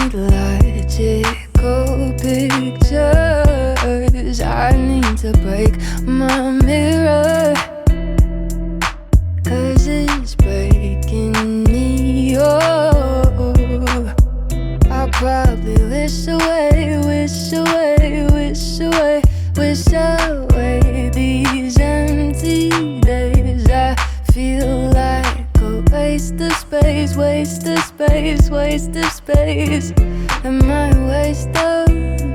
need logical pictures. I need to break my mirror, 'cause it's breaking me. Oh, I'll probably wish away, wish away, wish away, wish away these empty days. I feel like a waste of space, waste of space, waste of space. Am I a waste of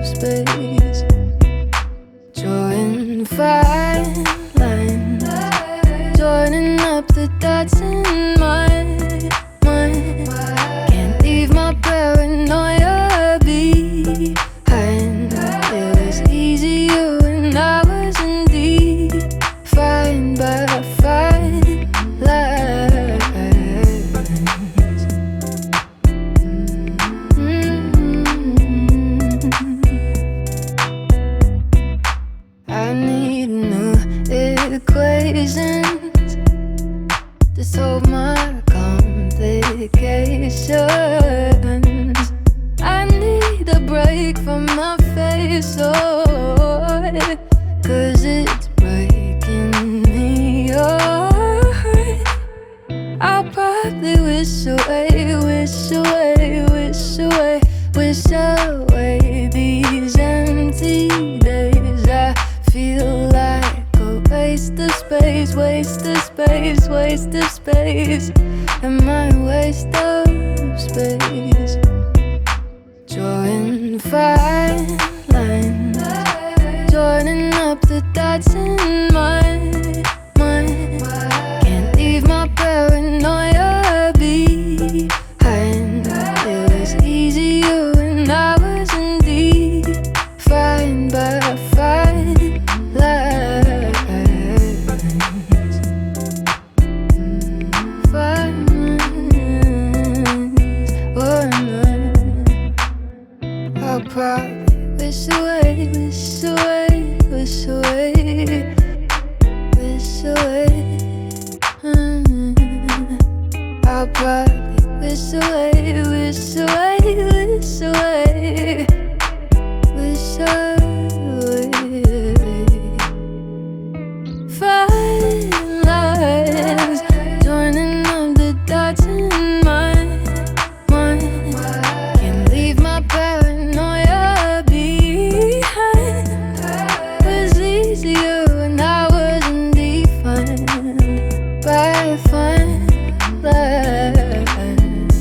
space? Drawing fine lines, joining up the dots in my mind. Can't leave my paranoia behind. It was easier when I was indeed defined by fine lines. I need new equations to solve my complications. I need a break from my face, oh, 'cause it's breaking me. Oh, I'll probably wish away, wish away, wish away, wish away these empty days. I feel like a waste of space, waste of space, waste of space. Am I a waste of space? Drawing fine lines, joining up the dots in my mind. Can't leave my paranoia behind. It was easier when I was indeed defined by fine lines. Fine lines. Oh, no. I'll probably wish away, wish away, wish away, wish away. I'll probably wish away, wish away, wish away, wish away. Fine lines, joining up the dots in my mind. Can't leave my paranoia behind. It was easier when I wasn't defined by fine lines,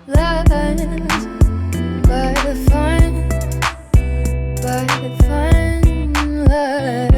lines, by the fine lines.